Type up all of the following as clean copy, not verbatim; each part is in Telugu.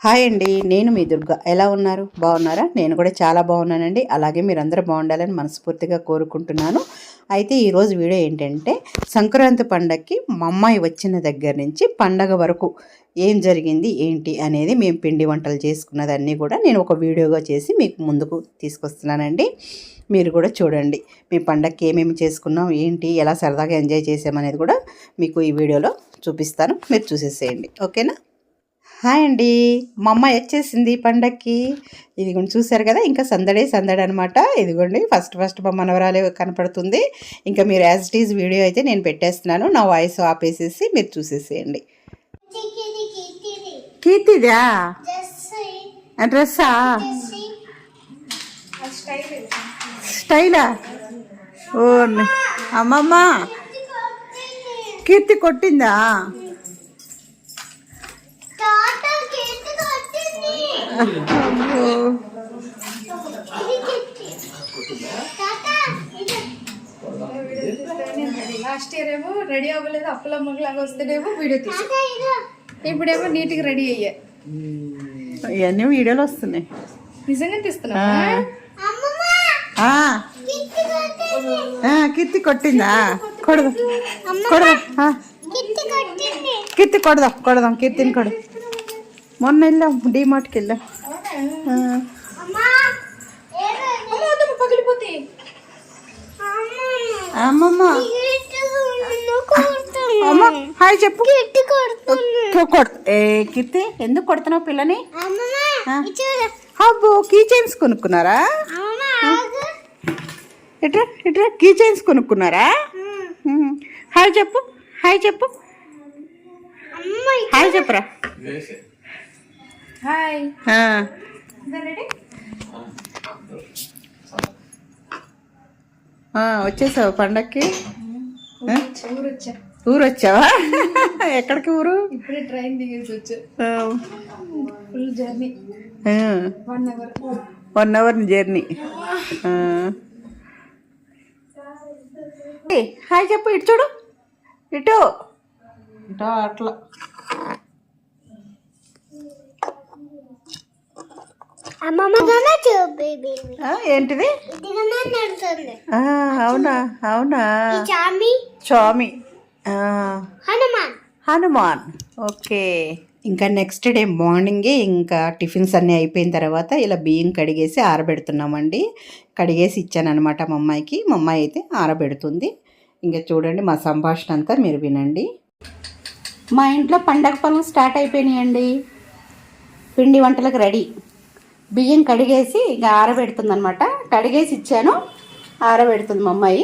హాయ్ అండి, నేను మీ దుర్గా. ఎలా ఉన్నారు? బాగున్నారా? నేను కూడా చాలా బాగున్నానండి. అలాగే మీరందరూ బాగుండాలని మనస్ఫూర్తిగా కోరుకుంటున్నాను. అయితే ఈరోజు వీడియో ఏంటంటే, సంక్రాంతి పండగకి మా అమ్మాయి వచ్చిన దగ్గర నుంచి పండగ వరకు ఏం జరిగింది ఏంటి అనేది, మేము పిండి వంటలు చేసుకున్నదన్నీ కూడా నేను ఒక వీడియోగా చేసి మీకు ముందుకు తీసుకొస్తున్నానండి. మీరు కూడా చూడండి, మీ పండగకి ఏమేమి చేసుకున్నాం ఏంటి, ఎలా సరదాగా ఎంజాయ్ చేసామనేది కూడా మీకు ఈ వీడియోలో చూపిస్తాను. మీరు చూసేసేయండి, ఓకేనా? హాయ్ అండి, మా అమ్మాయి వచ్చేసింది పండక్కి. ఇదిగోండి, చూసారు కదా, ఇంకా సందడే సందడి అనమాట. ఇదిగోండి, ఫస్ట్ మా మనవరాలే కనపడుతుంది. ఇంకా మీరు యాజ్ ఇట్ ఈజ్ వీడియో అయితే నేను పెట్టేస్తున్నాను. నా వాయిస్ ఆపేసేసి మీరు చూసేసేయండి. కీర్తిదా డ్రెస్సా? స్టైలా? ఓ అమ్మమ్మ, కీర్తి కొట్టిందా? లాస్ట్ ఇయర్ ఏమో రెడీ అవ్వలేదు, అప్పులమ్మలాగా వస్తేనేమో వీడియో తీసి, ఇప్పుడేమో నీట్గా రెడీ అయ్యా. ఇవన్నీ వీడియోలు వస్తున్నాయి. నిజంగా తీస్తున్నా. కీర్తి కొట్టిందా? కొడదాం కీర్తి, కొడదాం కీర్తిని కొడదాం. మొన్న వెళ్ళాం, డీమార్ట్కి వెళ్ళాం. పగిలిపోతాయి. అమ్మమ్మ, అమ్మ హాయ్ చెప్పు. కీర్తి, ఎందుకు కొడుతున్నావు పిల్లని? అబ్బో, కీ చైన్స్ కొనుక్కున్నారా? ఇట్రా ఇట్రా, కీ చైన్స్ కొనుక్కున్నారా? హాయ్ చెప్పు, హాయ్ చెప్పు, హాయ్ చెప్పురా. హాయ్. వచ్చేసావు పండక్కి? ఊరు వచ్చావా? ఎక్కడికి ఊరు? ఇప్పుడే ట్రైన్ దిగేసి వచ్చా. Full journey, 1 hour journey. Hi చెప్పు, ఇటు చూడు, ఇటు అట్లా. ఏంటిది? అవునా అవునా, స్వామి హనుమాన్. ఓకే. ఇంకా నెక్స్ట్ డే మార్నింగే ఇంకా టిఫిన్స్ అన్నీ అయిపోయిన తర్వాత ఇలా బియ్యం కడిగేసి ఆరబెడుతున్నామండి. కడిగేసి ఇచ్చానమాట మా అమ్మాయికి. మా అమ్మాయి అయితే ఆరబెడుతుంది. ఇంకా చూడండి, మా సంభాషణ అంతా మీరు వినండి. మా ఇంట్లో పండగ పనులు స్టార్ట్ అయిపోయినాయండి. పిండి వంటలకు రెడీ. బియ్యం కడిగేసి ఇంకా ఆరబెడుతుంది అనమాట. కడిగేసి ఇచ్చాను, ఆరబెడుతుంది మా అమ్మాయి.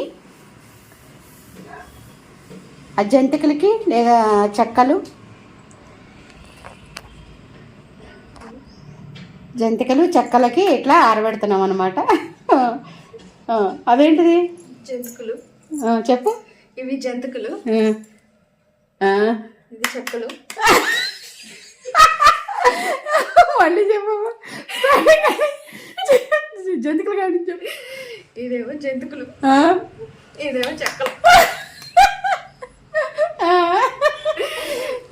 ఆ జంతికలకి లేదా చెక్కలు, చెక్కలకి ఇట్లా ఆరబెడుతున్నాం అనమాట. అదేంటిది? జంతికలు. చెప్పు. ఇవి జంతికలు, ఇది చెక్కలు. మళ్ళీ చెప్పు. జంతికలు కానీ చెప్పు. ఇదేమో జంతికలు, ఇదేమో చెక్కలు,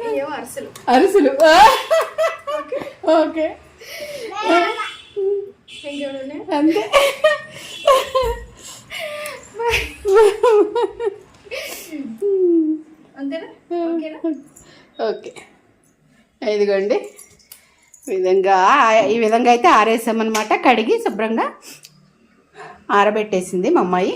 ఇదేమో అరిసెలు. ఓకే, ఇంకేమన్నా అంతే. అంతేనా? ఓకేనా? ఓకే. ఇదిగోండి, ఈ విధంగా అయితే ఆరేసామన్నమాట. కడిగి శుభ్రంగా ఆరబెట్టేసింది మా అమ్మాయి.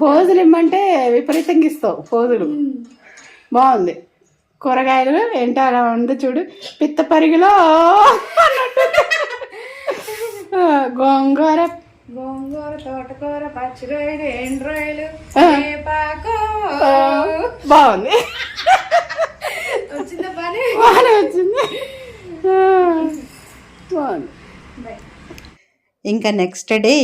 పోజులు ఇమ్మంటే విపరీతంగా ఇస్తావు పోజులు. బాగుంది. కూరగాయలు ఏంటో అలా ఉంది చూడు, పిత్త పరిగిలో గోంగూర, తోటకూర, పచ్చిరొయ్యలు, ఎండ్రాయిలు, బాగుంది. వచ్చిందా? బాగానే వచ్చింది, బాగుంది. ఇంకా నెక్స్ట్ డే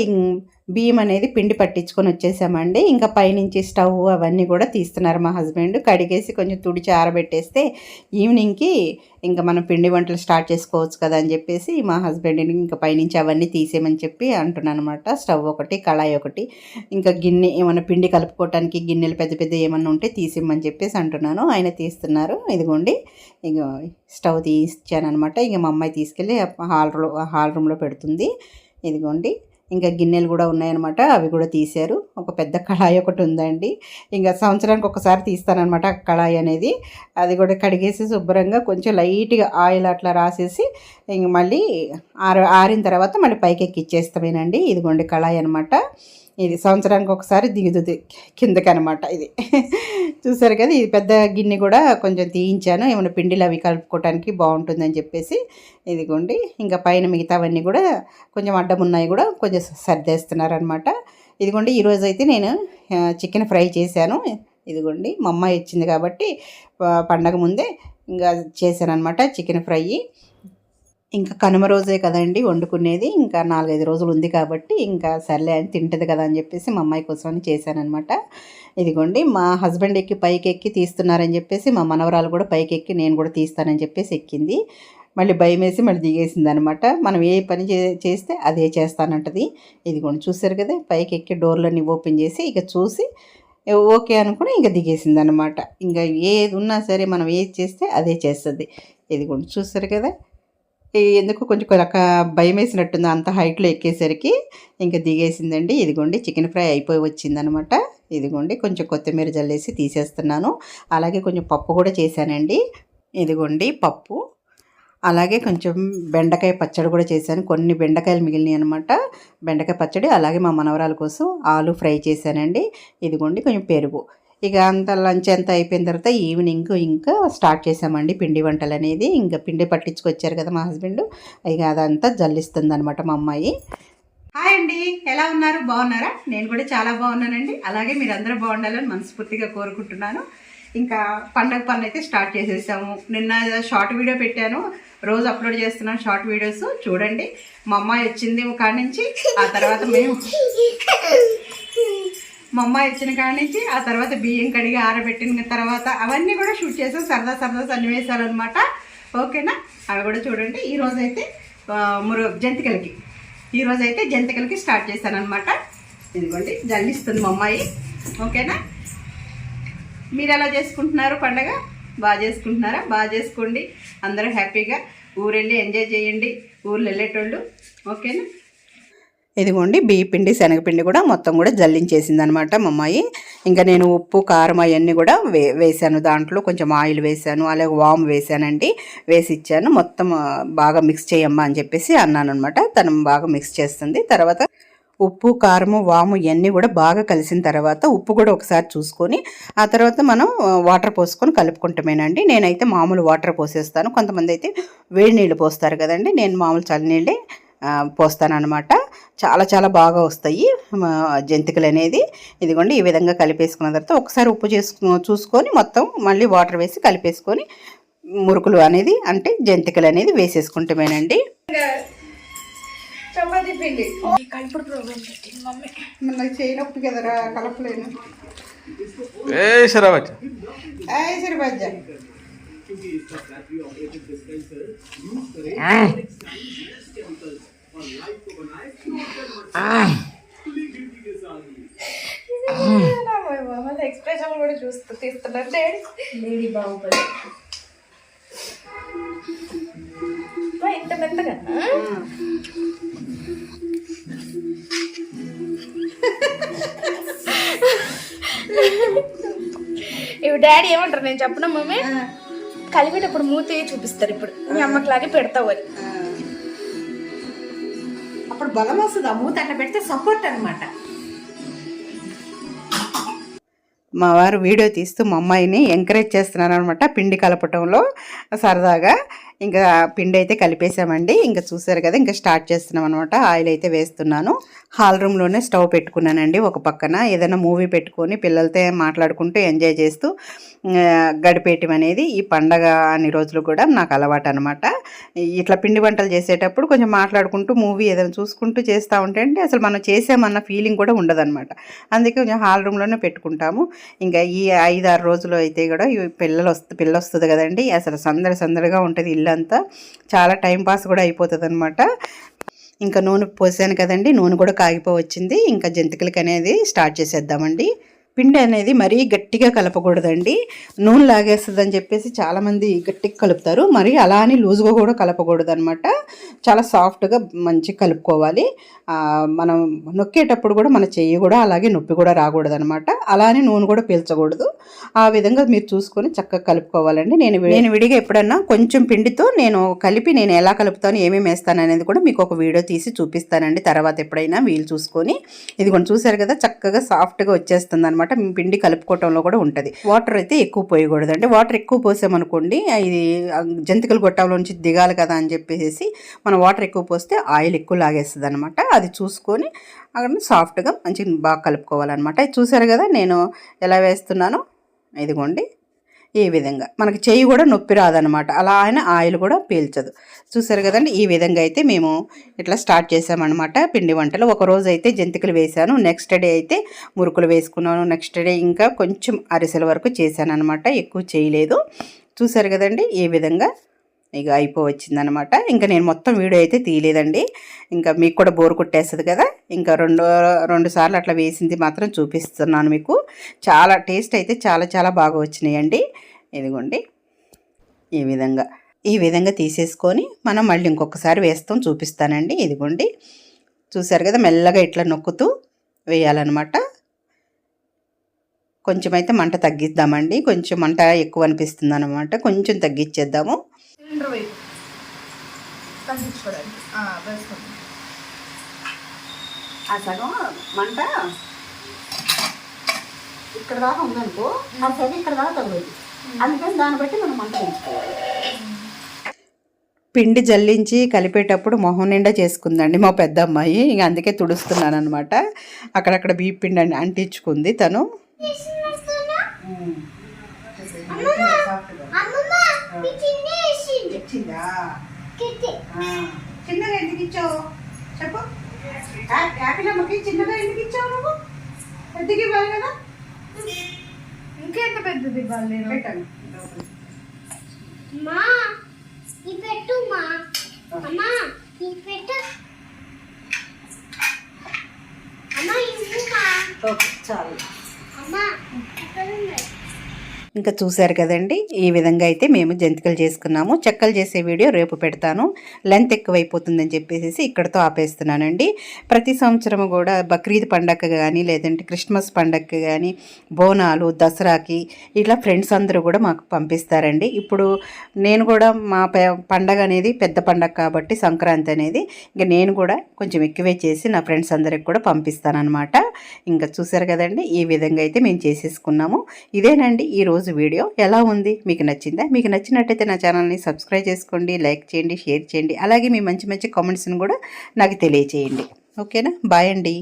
బియ్యం అనేది పిండి పట్టించుకొని వచ్చేసామండి. ఇంకా పైనుంచి స్టవ్ అవన్నీ కూడా తీస్తున్నారు మా హస్బెండ్. కడిగేసి కొంచెం తుడిచి ఆరబెట్టేస్తే ఈవినింగ్కి ఇంకా మనం పిండి వంటలు స్టార్ట్ చేసుకోవచ్చు కదా అని చెప్పేసి మా హస్బెండ్ని ఇంకా పైనుంచి అవన్నీ తీసేయమని చెప్పి అంటున్నాను అనమాట. స్టవ్ ఒకటి, కళాయి ఒకటి, ఇంకా గిన్నె ఏమైనా పిండి కలుపుకోవటానికి గిన్నెలు పెద్ద పెద్ద ఏమన్నా ఉంటే తీసేయమని చెప్పేసి అంటున్నాను. ఆయన తీస్తున్నారు. ఇదిగోండి ఇక స్టవ్ తీసిచ్చానమాట. ఇక మా అమ్మాయి తీసుకెళ్ళి హాల్ రూమ్లో పెడుతుంది. ఇదిగోండి ఇంకా గిన్నెలు కూడా ఉన్నాయన్నమాట. అవి కూడా తీశారు. ఒక పెద్ద కళాయి ఒకటి ఉందండి. ఇంకా సంవత్సరానికి ఒకసారి తీస్తానమాట కళాయి అనేది. అది కూడా కడిగేసి శుభ్రంగా కొంచెం లైట్గా ఆయిల్ అట్లా రాసేసి ఇంక మళ్ళీ ఆరిన తర్వాత మళ్ళీ పైకి ఎక్కిచ్చేస్తామేనండి. ఇదిగోండి కళాయి అనమాట. ఇది సంవత్సరానికి ఒకసారి దిగుతుంది కిందకి అనమాట. ఇది చూసారు కదా. ఇది పెద్ద గిన్నె కూడా కొంచెం తీయించాను, ఏమైనా పిండిలు అవి కలుపుకోవడానికి బాగుంటుందని చెప్పేసి. ఇదిగోండి ఇంకా పైన మిగతావన్నీ కూడా కొంచెం అడ్డం ఉన్నాయి కూడా కొంచెం సర్దేస్తున్నారనమాట. ఇదిగోండి ఈరోజు అయితే నేను చికెన్ ఫ్రై చేశాను. ఇదిగోండి మా అమ్మాయి వచ్చింది కాబట్టి పండగ ముందే ఇంకా చేశాను అనమాట చికెన్ ఫ్రై. ఇంకా కనుమ రోజే కదండి వండుకునేది. ఇంకా 4-5 రోజులు ఉంది కాబట్టి ఇంకా సర్లే అని తింటుంది కదా అని చెప్పేసి మా అమ్మాయి కోసమని చేశానమాట. ఇదిగోండి మా హస్బెండ్ ఎక్కి పైకి ఎక్కి తీస్తున్నారని చెప్పేసి మా మనవరాలు కూడా పైకి ఎక్కి నేను కూడా తీస్తానని చెప్పేసి ఎక్కింది. మళ్ళీ భయం వేసి మళ్ళీ దిగేసింది అనమాట. మనం ఏ పని చేస్తే అదే చేస్తానంటది. ఇదిగోండి చూసారు కదా, పైకి ఎక్కి డోర్లన్నీ ఓపెన్ చేసి ఇక చూసి ఓకే అనుకుని ఇంకా దిగేసింది అనమాట. ఇంకా ఏది ఉన్నా సరే మనం ఏది చేస్తే అదే చేస్తుంది. ఇదిగోండి చూసారు కదా. ఎందుకు కొంచెం భయం వేసినట్టుంది అంత హైట్లో ఎక్కేసరికి. ఇంకా దిగేసిందండి. ఇదిగోండి చికెన్ ఫ్రై అయిపోయి వచ్చిందనమాట. ఇదిగోండి కొంచెం కొత్తిమీర జల్లేసి తీసేస్తున్నాను. అలాగే కొంచెం పప్పు కూడా చేశానండి. ఇదిగోండి పప్పు, అలాగే కొంచెం బెండకాయ పచ్చడి కూడా చేశాను. కొన్ని బెండకాయలు మిగిలినాయి అనమాట. బెండకాయ పచ్చడి, అలాగే మా మనవరాల కోసం ఆలు ఫ్రై చేశానండి. ఇదిగోండి కొంచెం పెరుగు. ఇక అంత లంచ్ అంతా అయిపోయిన తర్వాత ఈవినింగ్ ఇంకా స్టార్ట్ చేసామండి పిండి వంటలు అనేది. ఇంకా పిండి పట్టించుకొచ్చారు కదా మా హస్బెండ్, ఇక అదంతా జల్లిస్తుంది అనమాట మా అమ్మాయి. హాయ్ అండి, ఎలా ఉన్నారు? బాగున్నారా? నేను కూడా చాలా బాగున్నానండి. అలాగే మీరందరూ బాగుండాలని మనస్ఫూర్తిగా కోరుకుంటున్నాను. ఇంకా పండగ పనులు అయితే స్టార్ట్ చేసేసాము. నిన్న షార్ట్ వీడియో పెట్టాను, రోజు అప్లోడ్ చేస్తున్నాను షార్ట్ వీడియోస్. చూడండి మా అమ్మాయి వచ్చింది కాడ నుంచి, ఆ తర్వాత మా అమ్మాయి వచ్చిన కాడ నుంచి ఆ తర్వాత బియ్యం కడిగి ఆరబెట్టిన తర్వాత అవన్నీ కూడా షూట్ చేసాం. సరదా సరదా సన్నివేశాలు అనమాట. ఓకేనా? అవి కూడా చూడండి. ఈరోజైతే జంతికలకి స్టార్ట్ చేశాను అనమాట. ఇదిగోండి జల్లిస్తుంది మా అమ్మాయి. ఓకేనా? మీరు ఎలా చేసుకుంటున్నారు పండగ? బాగా చేసుకుంటున్నారా? బాగా చేసుకోండి. అందరూ హ్యాపీగా ఊరెళ్ళి ఎంజాయ్ చేయండి, ఊర్లో వెళ్ళేటోళ్ళు. ఓకేనా? ఇదిగోండి బియ్య పిండి, శనగపిండి కూడా మొత్తం కూడా జల్లించేసింది అనమాట మా అమ్మాయి. ఇంకా నేను ఉప్పు, కారం అవన్నీ కూడా వేసాను. దాంట్లో కొంచెం ఆయిల్ వేసాను, అలాగే వాము వేసానండి. వేసి ఇచ్చాను. మొత్తం బాగా మిక్స్ చేయమ్మా అని చెప్పేసి అన్నాను అనమాట. తను బాగా మిక్స్ చేస్తుంది. తర్వాత ఉప్పు, కారము, వాము ఇవన్నీ కూడా బాగా కలిసిన తర్వాత ఉప్పు కూడా ఒకసారి చూసుకొని ఆ తర్వాత మనం వాటర్ పోసుకొని కలుపుకుంటామేనండి. నేనైతే మామూలు వాటర్ పోసేస్తాను. కొంతమంది అయితే వేడి నీళ్ళు పోస్తారు కదండి. నేను మామూలు చల్లనీళ్ళే పోస్తానన్నమాట. చాలా చాలా బాగా వస్తాయి జంతికలు అనేది. ఇదిగోండి ఈ విధంగా కలిపేసుకున్న తర్వాత ఒకసారి ఉప్పు చూసుకొని మొత్తం మళ్ళీ వాటర్ వేసి కలిపేసుకొని మురుకులు అనేది అంటే జంతికలు అనేది వేసేసుకుంటామేనండి. చపాతీ పిండి కలుపుడు ప్రోగ్రామ్ పెట్టింది మమ్మీ. నాకు చేయనప్పుడు కదరా కలపలేను. ఎక్స్ప్రెషన్ కూడా తీస్తున్నారు లేడీ బాహుబలి. ఇంత మెత్తగా ఇప్పుడు డాడీ ఏమంటారు నేను చెప్పనా మమ్మీ? కలిపేటప్పుడు మూతి చూపిస్తారు. ఇప్పుడు మీ అమ్మకిలాగే పెడతావు అని అప్పుడు బలం వస్తుంది. ఆ మూత అట్లా పెడితే సపోర్ట్ అనమాట. మా వారు వీడియో తీస్తూ మా అమ్మాయిని ఎంకరేజ్ చేస్తున్నారు అనమాట పిండి కలపటంలో సరదాగా. ఇంకా పిండి అయితే కలిపేసామండి. ఇంకా చూసారు కదా, ఇంకా స్టార్ట్ చేస్తున్నాం అనమాట. ఆయిల్ అయితే వేస్తున్నాను. హాల్ రూమ్లోనే స్టవ్ పెట్టుకున్నానండి. ఒక పక్కన ఏదైనా మూవీ పెట్టుకొని పిల్లలతో మాట్లాడుకుంటూ ఎంజాయ్ చేస్తూ గడిపేయటం అనేది ఈ పండగ అన్ని రోజులు కూడా నాకు అలవాటు అనమాట. ఇట్లా పిండి వంటలు చేసేటప్పుడు కొంచెం మాట్లాడుకుంటూ మూవీ ఏదైనా చూసుకుంటూ చేస్తూ ఉంటే అంటే అసలు మనం చేసామన్న ఫీలింగ్ కూడా ఉండదన్నమాట. అందుకే కొంచెం హాల్ రూమ్లోనే పెట్టుకుంటాము. ఇంకా ఈ 5-6 రోజులు అయితే కూడా పిల్ల వస్తుంది కదండి, అసలు సందడిగా ఉంటుంది ఇల్లంతా. చాలా టైం పాస్ కూడా అయిపోతుంది అనమాట. ఇంకా నూనె పోసాను కదండి, నూనె కూడా కాగిపోవచ్చింది. ఇంకా జంతికలకి అనేది స్టార్ట్ చేసేద్దామండి. పిండి అనేది మరీ గట్టిగా కలపకూడదండి, నూనె లాగేస్తుంది అని చెప్పేసి చాలామంది గట్టిగా కలుపుతారు. మరి అలా అని లూజ్గా కూడా కలపకూడదు అనమాట. చాలా సాఫ్ట్గా మంచిగా కలుపుకోవాలి. మనం నొక్కేటప్పుడు కూడా మన చెయ్యి కూడా అలాగే నొప్పి కూడా రాకూడదు అనమాట. అలానే నూనె కూడా పీల్చకూడదు. ఆ విధంగా మీరు చూసుకొని చక్కగా కలుపుకోవాలండి. నేను విడిగా ఎప్పుడన్నా కొంచెం పిండితో నేను కలిపి నేను ఎలా కలుపుతాను, ఏమేమి వేస్తాను అనేది కూడా మీకు ఒక వీడియో తీసి చూపిస్తానండి తర్వాత ఎప్పుడైనా వీలు చూసుకొని. ఇది కూడా చూసారు కదా, చక్కగా సాఫ్ట్గా వచ్చేస్తుంది అనమాట. పిండి కలుపుకోవటంలో కూడా ఉంటుంది. వాటర్ అయితే ఎక్కువ పోయకూడదు అండి. వాటర్ ఎక్కువ పోసామనుకోండి ఇది జంతికలు గొట్టంలోంచి దిగాలి కదా అని చెప్పేసి మనం వాటర్ ఎక్కువ పోస్తే ఆయిల్ ఎక్కువ లాగేస్తుంది అనమాట. అది చూసుకొని అక్కడ సాఫ్ట్గా మంచిగా బాగా కలుపుకోవాలన్నమాట. ఇది చూసారు కదా నేను ఎలా వేస్తున్నానో, ఇదిగోండి ఈ విధంగా. మనకి చెయ్యి కూడా నొప్పి రాదనమాట, అలా ఆయన ఆయిల్ కూడా పీల్చదు. చూసారు కదండి, ఈ విధంగా అయితే మేము ఇట్లా స్టార్ట్ చేసామన్నమాట పిండి వంటలు. ఒకరోజు అయితే జంతికలు వేసాను, నెక్స్ట్ డే అయితే మురుకులు వేసుకున్నాను, నెక్స్ట్ డే ఇంకా కొంచెం అరిసెల వరకు చేశాను అనమాట, ఎక్కువ చేయలేదు. చూసారు కదండి ఈ విధంగా ఇక అయిపోవచ్చిందనమాట. ఇంకా నేను మొత్తం వీడియో అయితే తీయలేదండి, ఇంకా మీకు కూడా బోర్ కొట్టేస్తుంది కదా. ఇంకా రెండు సార్లు అట్లా వేసింది మాత్రం చూపిస్తున్నాను మీకు. చాలా టేస్ట్ అయితే చాలా బాగా వచ్చినాయండి. ఇదిగోండి ఈ విధంగా తీసేసుకొని మనం మళ్ళీ ఇంకొకసారి వేస్తాం, చూపిస్తానండి. ఇదిగోండి చూసారు కదా, మెల్లగా ఇట్లా నొక్కుతూ వేయాలన్నమాట. కొంచెం అయితే మంట తగ్గిద్దామండి, కొంచెం మంట ఎక్కువ అనిపిస్తుంది అనమాట, కొంచెం తగ్గించేద్దాము. ఆ సగం మంట ఇక్కడ దాకా ఉందనుకో, ఆ సగం ఇక్కడ దాకా తగ్గదు. అందుకని దాన్ని బట్టి మనం మంట పెంచుకోవాలి. పిండి జల్లించి కలిపేటప్పుడు మొహం నిండా చేసుకుందండి మా పెద్ద అమ్మాయి. ఇంక అందుకే తుడుస్తున్నాను అనమాట. అక్కడక్కడ బియ్య పిండి అంటించుకుంది తను. చిన్నగా ఎందుకు ఇచ్చావు చెప్పు, యాపిలమ్మకి చిన్నగా ఎందుకు ఇచ్చావు నువ్వు? పెద్దకి ఇవ్వాలి కదా, ఇంకెంత పెద్దది ఇవ్వాలి? పెట్టాను చాలు. ఇంకా చూశారు కదండి, ఈ విధంగా అయితే మేము జంతికలు చేసుకున్నాము. చెక్కలు చేసే వీడియో రేపు పెడతాను, లెంత్ ఎక్కువైపోతుందని చెప్పేసి ఇక్కడతో ఆపేస్తున్నానండి. ప్రతి సంవత్సరం కూడా బక్రీద్ పండగకి కానీ లేదంటే క్రిస్మస్ పండగకి కానీ బోనాలు దసరాకి ఇట్లా ఫ్రెండ్స్ అందరూ కూడా మాకు పంపిస్తారండి. ఇప్పుడు నేను కూడా మా పండగ అనేది పెద్ద పండగ కాబట్టి సంక్రాంతి అనేది ఇంకా నేను కూడా కొంచెం ఎక్కువే చేసి నా ఫ్రెండ్స్ అందరికి కూడా పంపిస్తానన్నమాట. ఇంకా చూశారు కదండి, ఈ విధంగా అయితే మేము చేసేసుకున్నాము. ఇదేనండి ఈరోజు వీడియో. ఎలా ఉంది, మీకు నచ్చిందా? మీకు నచ్చినట్టయితే నా ఛానల్ని సబ్స్క్రైబ్ చేసుకోండి, లైక్ చేయండి, షేర్ చేయండి. అలాగే మీ మంచి కామెంట్స్ని కూడా నాకు తెలియచేయండి. ఓకేనా? బాయ్ అండి.